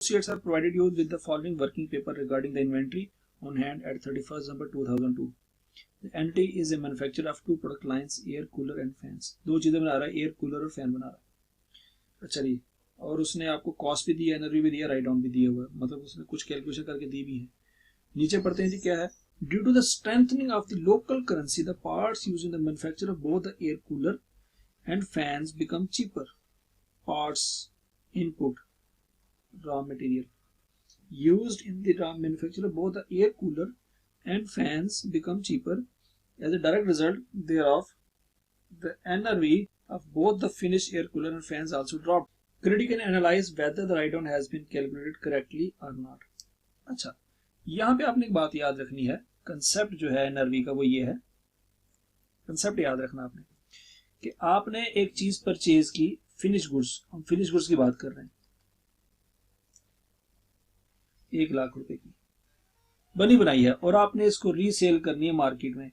associates are provided you with the following working paper regarding the inventory on hand at 31st December 2002. The entity is a manufacturer of two product lines, air cooler and fans. दो चीजें बना रहा है, air cooler और fan बना रहा है। अच्छा जी, और उसने आपको कॉस्ट भी दिया, एनर्जी भी दिया, राइट डाउन भी दिया हुआ है, मतलब उसने कुछ कैलकुलेशन करके दी भी है। नीचे पढ़ते हैं जी क्या है। Due to the strengthening of the local currency, the parts used in the manufacture of both the air cooler and fans become cheaper. Parts input raw material used in the manufacture of both the air cooler and fans become cheaper. As a direct result thereof, the NRV of both the finished air cooler and fans also dropped. Credit can analyze whether the write down has been calculated correctly or not. अच्छा, यहाँ पे आपने एक बात याद रखनी है, concept जो है एनआरवी का वो ये है, कंसेप्ट याद रखना आपने कि आपने एक चीज परचेज की, फिनिश गुड्स, हम फिनिश गुड्स की बात कर रहे हैं, 1 लाख रुपए की बनी बनाई है और आपने इसको रीसेल करनी है मार्केट में।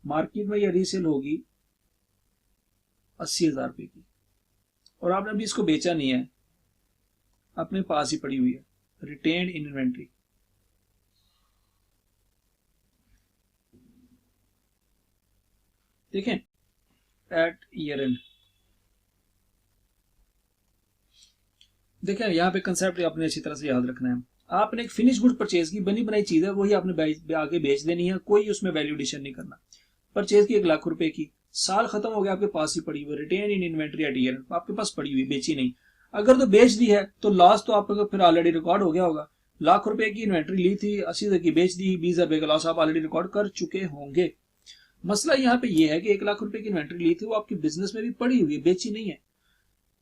मार्केट में यह रीसेल होगी 80,000 रुपए की और आपने अभी इसको बेचा नहीं है, अपने पास ही पड़ी हुई है, रिटेन्ड इन इन्वेंट्री। देखें एट ईयर एंड, देखें यहाँ पे कंसेप्ट आपने अच्छी तरह से याद रखना है। आपने एक फिनिश गुड परचेज की, बनी बनाई चीज है, वही आपने आगे बेच देनी है, कोई उसमें वैल्यू एडिशन नहीं करना। परचेज की 1 लाख रुपए की, साल खत्म हो गया, आपके पास ही पड़ी हुई, retain in inventory at year, आपके पास पड़ी हुई, बेची नहीं। अगर तो बेच दी है तो लॉस तो आपका फिर ऑलरेडी रिकॉर्ड हो गया होगा। लाख रुपए की इन्वेंट्री ली थी, 80,000 की बेच दी, 20,000 रुपए का लॉस आप ऑलरेडी रिकॉर्ड कर चुके होंगे। मसला यहाँ पे ये है कि 1 लाख रुपए की इन्वेंट्री ली थी, वो आपकी बिजनेस में भी पड़ी हुई है, बेची नहीं है।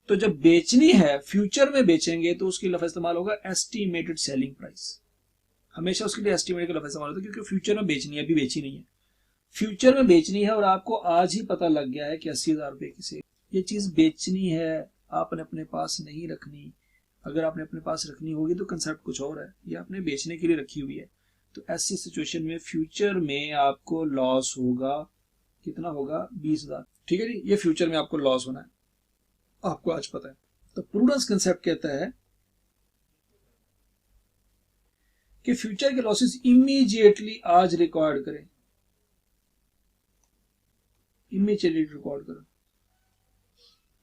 तो जब बेचनी है, फ्यूचर में बेचेंगे, तो उसकी लफ्ज इस्तेमाल होगा एस्टिमेटेड सेलिंग प्राइस। हमेशा उसके लिए एस्टिमेटेड का लफ्ज इस्तेमाल होता है, क्योंकि फ्यूचर में बेचनी है, अभी बेची नहीं है, फ्यूचर में बेचनी है और आपको आज ही पता लग गया है कि 80,000 रुपए की सेल, ये चीज बेचनी है, आपने अपने पास नहीं रखनी। अगर आपने अपने पास रखनी होगी तो कंसेप्ट कुछ और है, ये आपने बेचने के लिए रखी हुई है। तो ऐसी सिचुएशन में फ्यूचर में आपको लॉस होगा, कितना होगा, 20,000। ठीक है जी, ये फ्यूचर में आपको लॉस होना है, आपको आज पता है। तो प्रूडेंस कंसेप्ट कहता है कि फ्यूचर के लॉसेस इमीडिएटली आज रिकॉर्ड करें, इमीडिएटली रिकॉर्ड करो,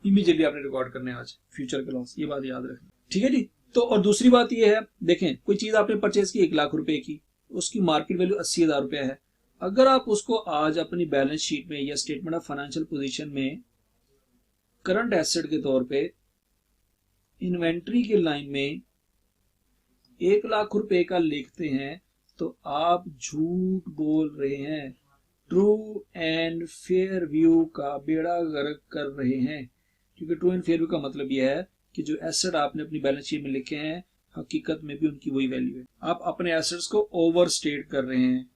इमीडिएटली आपने रिकॉर्ड करने आज फ्यूचर के लॉस, ये बात याद रखना। ठीक है जी। तो और दूसरी बात ये है, देखें कोई चीज आपने परचेज की 1 लाख रुपए की, उसकी मार्केट वैल्यू 80,000 रुपया है। अगर आप उसको आज अपनी बैलेंस शीट में या स्टेटमेंट ऑफ फाइनेंशियल पोजीशन में करंट एसेट के तौर पे इन्वेंट्री की लाइन में 1 लाख रुपए का लिखते हैं, तो आप झूठ बोल रहे हैं, ट्रू एंड फेयर व्यू का बेड़ा गर्क कर रहे हैं। क्योंकि ट्रू एंड फेयर व्यू का मतलब यह है कि जो एसेट आपने अपनी बैलेंस शीट में लिखे हैं, हकीकत में भी उनकी वही वैल्यू है। आप अपने एसेट्स को ओवरस्टेट कर रहे हैं,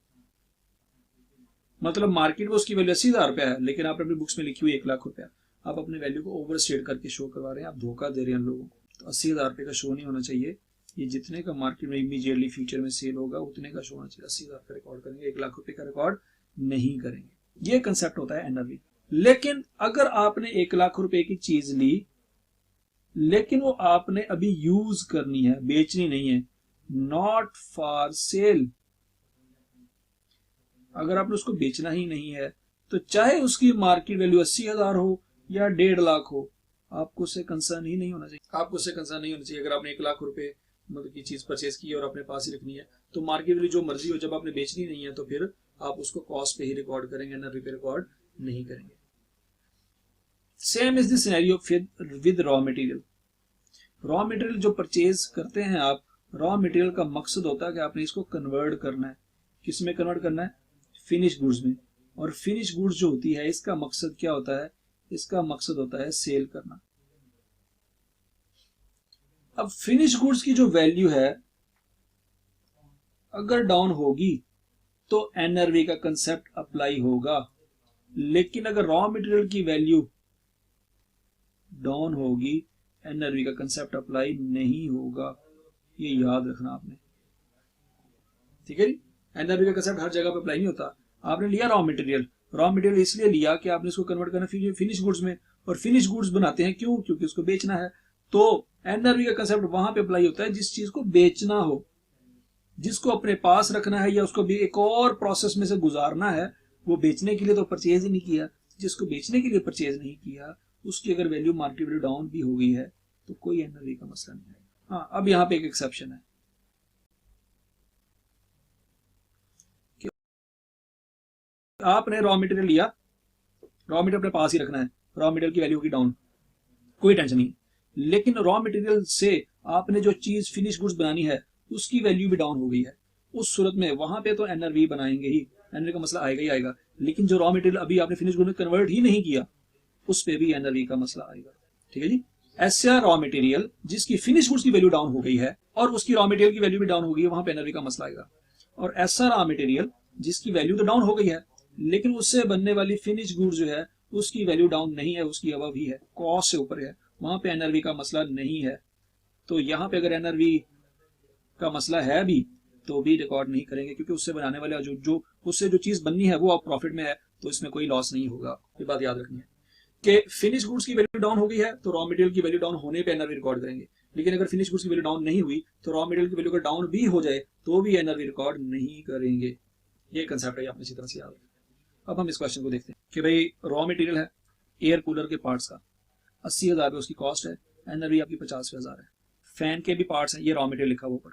मतलब मार्केट में उसकी वैल्यू 80,000 रुपया है, लेकिन आपने अपनी बुक्स में लिखी हुई 1 लाख रुपया, आप अपने वैल्यू को ओवरस्टेट करके शो करवा रहे हैं, आप धोखा दे रहे हैं लोगों को। तो 80,000 रुपये का शो नहीं होना चाहिए, ये जितने का मार्केट में इमीडिएटली फ्यूचर में सेल होगा उतने का शो होना चाहिए। 80,000 का रिकॉर्ड करेंगे, 1 लाख रुपए का रिकॉर्ड नहीं करेंगे। ये कंसेप्ट होता है एनआरवी। लेकिन अगर आपने 1 लाख रुपए की चीज ली, लेकिन वो आपने अभी यूज करनी है, बेचनी नहीं है, नॉट फॉर सेल, अगर आपने उसको बेचना ही नहीं है, तो चाहे उसकी मार्केट वैल्यू 80,000 हो या 1.5 लाख हो, आपको उससे कंसर्न ही नहीं होना चाहिए। आपको उससे कंसर्न नहीं होना चाहिए। अगर आपने 1 लाख रुपए मतलब की चीज परचेज की और अपने पास ही रखनी है, तो मार्केट वैल्यू जो मर्जी हो, जब आपने बेचनी नहीं है तो फिर आप उसको कॉस्ट पे ही रिकॉर्ड करेंगे, एनआरवी पे रिकॉर्ड नहीं करेंगे। Same is the scenario with raw material. Raw material जो परचेज करते हैं आप, रॉ मटेरियल का मकसद होता है कि आपने इसको कन्वर्ट करना है, किस में कन्वर्ट करना है, फिनिश गुड्स में। और फिनिश गुड्स जो होती है, इसका मकसद क्या होता है, इसका मकसद होता है सेल करना। अब फिनिश गुड्स की जो वैल्यू है अगर डाउन होगी तो एनआरवी का कंसेप्ट अप्लाई होगा, लेकिन अगर रॉ मटेरियल की वैल्यू डाउन होगी, एनआरवी का कंसेप्ट अप्लाई नहीं होगा। ये याद रखना आपने, ठीक है जी। एनआरवी का कंसेप्ट हर जगह पे अप्लाई नहीं होता। आपने लिया रॉ मटेरियल इसलिए लिया कि आपने इसको कन्वर्ट करना फिनिश गुड्स में, और फिनिश गुड्स बनाते हैं क्यों, क्योंकि उसको बेचना है। तो एनआरवी का कंसेप्ट वहां पे अप्लाई होता है जिस चीज को बेचना हो, जिसको अपने पास रखना है या उसको भी एक और प्रोसेस में से गुजारना है, वो बेचने के लिए तो परचेज ही नहीं किया। जिसको बेचने के लिए परचेज नहीं किया उसकी अगर वैल्यू मार्केट वैल्यू डाउन भी हो गई है तो कोई एनआरवी का मसला नहीं आएगा। हाँ, अब यहाँ पे एक एक्सेप्शन है कि आपने रॉ मटेरियल लिया, रॉ मटेरियल अपने पास ही रखना है, रॉ मटेरियल की वैल्यू होगी डाउन, कोई टेंशन नहीं, लेकिन रॉ मटेरियल से आपने जो चीज फिनिश गुड्स बनानी है उसकी वैल्यू भी डाउन हो गई है, उस सूरत में वहां पे तो एनआरवी बनाएंगे ही, एनआरवी का मसला आएगा ही आएगा। लेकिन जो रॉ मटेरियल अभी आपने फिनिश गुड में कन्वर्ट ही नहीं किया उस पे भी एनआरवी का मसला आएगा। ठीक है जी। ऐसा रॉ मटेरियल जिसकी फिनिश गुड्स की वैल्यू डाउन हो गई है और उसकी रॉ मटेरियल की वैल्यू भी डाउन हो गई है, वहां पे एनआरवी का मसला आएगा। और ऐसा रॉ मटेरियल जिसकी वैल्यू तो डाउन हो गई है लेकिन उससे बनने वाली फिनिश गुड जो है उसकी वैल्यू डाउन नहीं है, उसकी अबव ही है, कॉस्ट से ऊपर है, वहां पे एनआरवी का मसला नहीं है। तो यहाँ पे अगर एनआरवी का मसला है भी तो भी रिकॉर्ड नहीं करेंगे, क्योंकि उससे बनाने वाले जो उससे जो चीज बननी है वो अब प्रॉफिट में है, तो इसमें कोई लॉस नहीं होगा। ये बात याद रखनी है कि फिनिश गुड्स की वैल्यू डाउन हो गई है तो रॉ मटेरियल की वैल्यू डाउन होने पे एनआरवी रिकॉर्ड करेंगे, लेकिन अगर फिनिश गुड्स की वैल्यू डाउन नहीं हुई तो रॉ मटेरियल की वैल्यू अगर डाउन भी हो जाए तो भी एनआरवी रिकॉर्ड नहीं करेंगे। ये कंसेप्ट है, आपने इसी तरह से याद रखना। अब हम इस क्वेश्चन को देखते हैं कि भाई रॉ मटेरियल है एयर कूलर के पार्ट्स का 80,000 रुपये उसकी कॉस्ट है, एनआरवी आपकी 50,000 है। फैन के भी पार्ट्स हैं, ये रॉ मटेरियल लिखा हुआ ऊपर,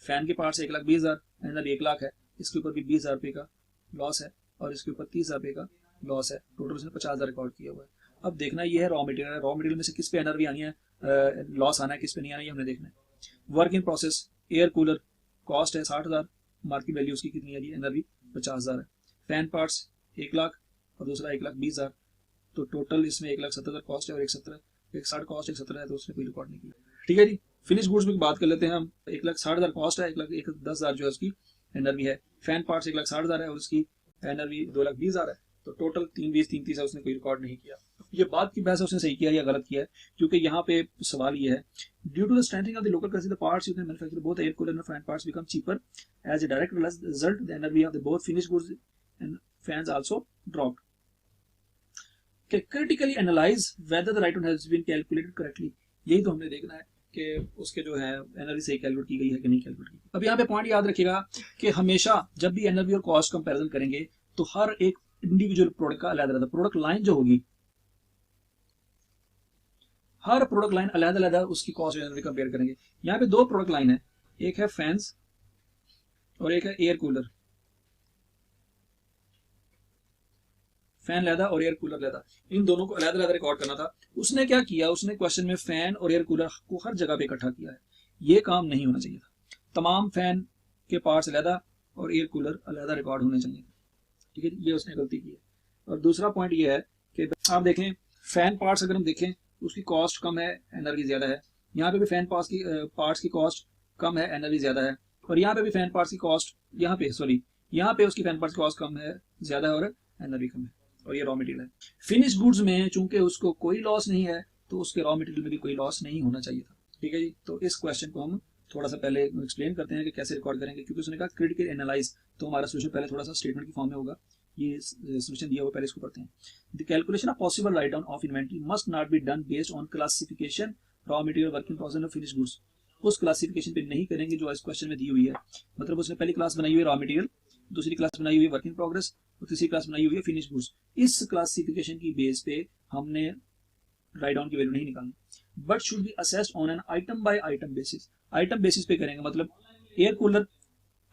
फैन के पार्ट्स 1,20,000, एनआरवी 1,00,000 है, इसके ऊपर भी 20,000 रुपये का लॉस है और इसके ऊपर 30,000 रुपये का लॉस है, टोटल उसने 50,000 रिकॉर्ड किया हुआ है। अब देखना ये है रॉ मटेरियल, रॉ मटेरियल में से किस पे एनआरवी आनी है, लॉस आना है, किस पे नहीं आना है, हमने देखना है। Work in process air cooler cost है 60,000, मार्केट वैल्यू उसकी कितनी है, एनआरवी 50,000 है। फैन पार्ट्स 1,00,000 और दूसरा 1,20,000, तो टोटल इसमें 1,70,000 कॉस्ट है और 1,60 कॉस्ट 1,70 है, तो उसने कोई रिकॉर्ड नहीं किया। ठीक है जी। फिनिश गुड्स में बात कर लेते हैं हम, 1,60,000 कॉस्ट है, 1,10,000 जो है उसकी एनआरवी है। फैन पार्ट्स 1,60,000 है और उसकी एनआरवी 2,20,000 है, तो टोटल 3,20,30 है, उसने कोई रिकॉर्ड नहीं किया। ये बात की बहस है उसने सही किया या गलत किया है, क्योंकि यहाँ पे सवाल ये है, due to the strengthening of the local currency the parts used in manufacturing both air cooler and fan parts become cheaper as a direct result the NRV of the both finish goods and fans also dropped. Critically analyse whether the right has been calculated correctly, यही तो हमने देखना है कि उसके जो है NRV सही कैलकुलेट की गई है कि नहीं कैलकुलेट की। अब यहाँ पे पॉइंट याद रखिएगा कि हमेशा जब भी एनआरवी और कॉस्ट कंपैरिजन करेंगे तो हर एक इंडिविजुअल प्रोडक्ट का अलग-अलग प्रोडक्ट लाइन जो होगी, हर प्रोडक्ट लाइन अलग-अलग उसकी कॉस्ट और एनआरवी कंपेयर करेंगे। यहाँ पे दो प्रोडक्ट लाइन है, एक है फैंस और एक है एयर कूलर, फैन लेदा और एयर कूलर लेदा, इन दोनों को अलग अलग रिकॉर्ड करना था। उसने क्या किया, उसने क्वेश्चन में फैन और एयर कूलर को हर जगह पे इकट्ठा किया है, ये काम नहीं होना चाहिए था। तमाम फैन के पार्ट्स अलग और एयर कूलर अलग रिकॉर्ड होने चाहिए। ठीक है, ये उसने गलती की है। और दूसरा पॉइंट ये है कि आप देखें फैन पार्ट्स अगर हम देखें उसकी कॉस्ट कम है, एनआरवी ज्यादा है। यहाँ पे भी फैन पार्ट्स की कॉस्ट कम है, एनआरवी ज्यादा है। और यहाँ पे भी फैन पार्ट्स की कॉस्ट, यहाँ पे उसकी फैन पार्ट्स की कॉस्ट कम है, ज्यादा है, और एनआरवी कम है। और ये रॉ मटेरियल है। फिनिश गुड्स में चूंकि उसको कोई लॉस नहीं है तो उसके रॉ मटेरियल में भी कोई लॉस नहीं होना चाहिए था। ठीक है जी। तो इस क्वेश्चन को हम थोड़ा सा पहले एक्सप्लेन करते हैं कि कैसे रिकॉर्ड करेंगे, क्योंकि उसने कहा क्रिटिकल एनालाइज, तो हमारा सोल्यूशन पहले थोड़ा सा स्टेटमेंट की फॉर्म में होगा। ये सोल्यूशन दिया हुआ, पहले इसको पढ़ते हैं। The calculation of possible write down of inventory must not be done based on classification raw material working process of finish goods. उस क्लासिफिकेशन पे नहीं करेंगे जो इस क्वेश्चन में दी हुई है। मतलब उसने पहली क्लास बनाई हुई है रॉ मटेरियल, दूसरी क्लास बनाई हुई है वर्क इन प्रोग्रेस और तीसरी क्लास बनाई हुई है फिनिश गुड्स। इस क्लासिफिकेशन की बेस पे हमने राइट डाउन की वैल्यू नहीं निकालनी, but should be assessed on an item by item basis. Item basis पे करेंगे, मतलब एयर कूलर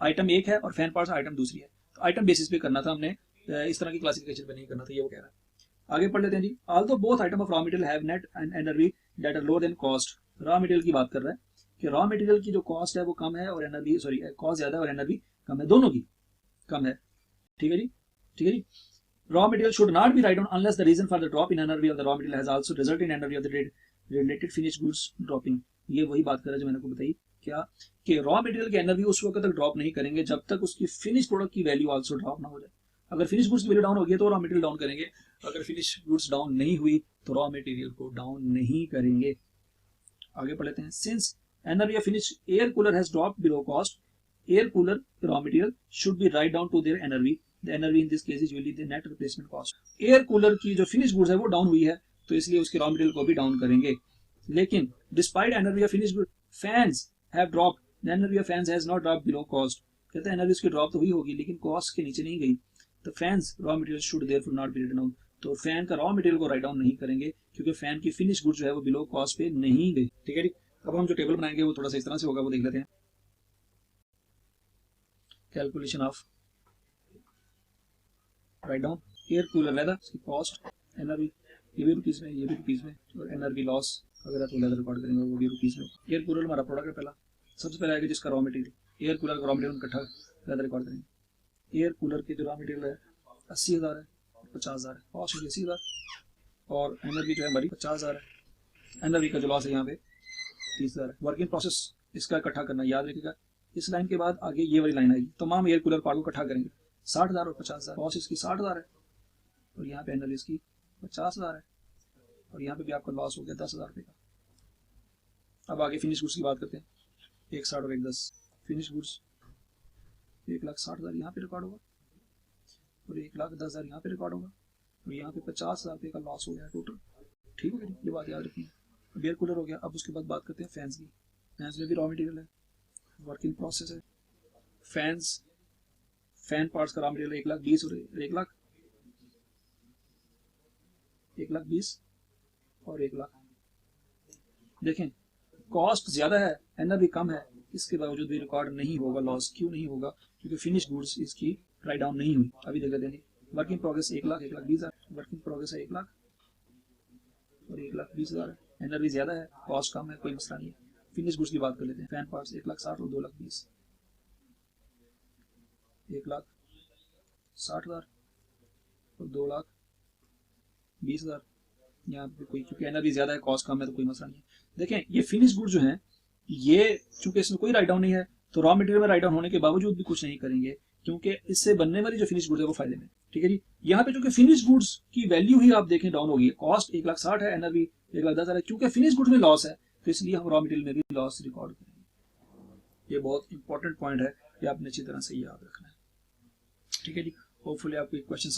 आइटम एक है और फैन पार्ट्स आइटम दूसरी है, तो आइटम बेसिस पे करना था हमने, इस तरह की क्लासिफिकेशन पे नहीं करना था, ये वो कह रहा है। आगे पढ़ लेते हैं जी। Although both item of raw material have net and NRV that are lower than cost. Raw material की बात कर रहा है कि रॉ मटेरियल की जो कॉस्ट है वो कम है और एनआरवी कॉस्ट ज्यादा है और एनआरवी कम है, दोनों की कम है। ठीक है जी, ठीक है जी। Raw material should not be write down unless the reason for the drop in NRV of the raw material has also resulted in NRV of the related finish goods dropping. ये वही बात कर रहा है जो मैंने आपको बताई, क्या कि रॉ मटेरियल के एनआरवी उस वक्त तक ड्रॉप नहीं करेंगे जब तक उसकी फिनिश प्रोडक्ट की वैल्यू आल्सो ड्रॉप ना हो जाए। अगर फिनिश गुड्स की वैल्यू डाउन होगी तो रॉ मटेरियल डाउन करेंगे, अगर फिनिश गुड्स डाउन नहीं हुई तो रॉ मटेरियल को डाउन नहीं करेंगे। आगे पढ़ लेते हैं। Since NRV of finish air cooler has dropped below cost, air cooler raw material should be write down to their NRV. The NRV in this case is usually the net replacement cost. Air cooler की जो finish goods है वो down हुई है तो इसलिए उसके raw material को भी डाउन करेंगे। लेकिन despite energy of finish good fans have dropped, the energy of fans has not dropped below cost. कहते हैं एनर्जी उसकी ड्रॉप तो हुई होगी लेकिन कॉस्ट के नीचे नहीं गई। तो fans raw material should therefore not be written down, तो फैन का रॉ मटेरियल को राइट डाउन नहीं करेंगे क्योंकि फैन की फिनिश गुड जो है वो बिलो कॉस्ट पे नहीं गई। ठीक है जी। अब हम जो टेबल बनाएंगे वो थोड़ा सा इस तरह से होगा, वो देख लेते हैं। Calculation of write down air cooler leather, इसकी कॉस्ट एनआरवी ये भी रुपीज़ में, ये भी रुपीज़ में, और एनआरवी लॉस अगर आप लेदर रिकॉर्ड करेंगे वो भी रुपीज़ में। एयर कूलर हमारा प्रोडक्ट है पहला, सबसे पहले आएगा जिसका रॉ मटेरियल, एयर कूलर का रॉ मटेरियल इकट्ठा लेदर रिकॉर्ड करेंगे। एयर कूलर के जो रॉ मटेरियल है 80,000 है, 50,000 है, कॉस्ट है 80,000, और एनआरवी जो है हमारी 50,000 है। एनआरवी का जो लॉस है यहाँ पे 30,000 है। वर्किंग प्रोसेस इसका इकट्ठा करना याद रखिएगा। इस लाइन के बाद आगे ये वाली लाइन आएगी, तमाम एयर कूलर पार्ट को इकट्ठा करेंगे, 60,000 और 50,000, कॉस्ट इसकी 60,000 है, और यहाँ पे एनआरवी इसकी 50,000 है, और यहाँ पे भी आपका लॉस हो गया 10,000 रुपये का। अब आगे फिनिश गुड्स की बात करते हैं। 1,60 और 1,10 फिनिश गुड्स 1,60,000 यहाँ पे रिकॉर्ड होगा, और 1,10,000 यहाँ पे रिकॉर्ड होगा, और यहाँ पे 50,000 रुपये का लॉस हो गया टोटल। ठीक है, ये बात याद रखिए। अब एयर कूलर हो गया। अब उसके बाद बात करते हैं फैंस की। फैंस में भी रॉ मटेरियल है, वर्किंग प्रोसेस है। फैंस फैन पार्ट्स का रॉ मटेरियल 1,20,000 और 1,20,000 और 1,00,000। देखें कॉस्ट ज्यादा है, एनआरवी कम है, इसके बावजूद भी रिकॉर्ड नहीं होगा लॉस। क्यों नहीं होगा? क्योंकि फिनिश गुड्स इसकी राइट डाउन नहीं हुई। अभी देख लेते हैं। वर्किंग प्रोग्रेस 1,00,000, 1,20,000, वर्किंग प्रोग्रेस है 1,00,000 और 1,20,000 है। एनआरवी ज्यादा है, कॉस्ट कम है, कोई मसला नहीं है। फिनिश गुड्स की बात कर लेते हैं। फैन पार्ट्स 1,60,000 और 2,20,000, 1,60,000 और 2,20,000। यहाँ पे कोई क्योंकि एनआरवी ज्यादा है, कॉस्ट कम है, तो कोई मसला नहीं है। देखें ये फिनिश गुड जो हैं, ये चूंकि इसमें कोई राइट डाउन नहीं है तो रॉ मटेरियल में राइट डाउन होने के बावजूद भी कुछ नहीं करेंगे, क्योंकि इससे बनने वाली जो फिनिश गुड्स है वो फायदे में। ठीक है जी। यहाँ पे चूंकि फिनिश गुड्स की वैल्यू ही आप देखें डाउन होगी, कॉस्ट 1,60,000 है, एनआरवी 1,10,000 है, क्योंकि फिनिश गुड्स में लॉस है तो इसलिए हम रॉ मटेरियल में भी लॉस रिकॉर्ड करेंगे। ये बहुत इंपॉर्टेंट पॉइंट है, ये आपने अच्छी तरह से याद रखना है। ठीक है जी। होपफुली आपको एक क्वेश्चन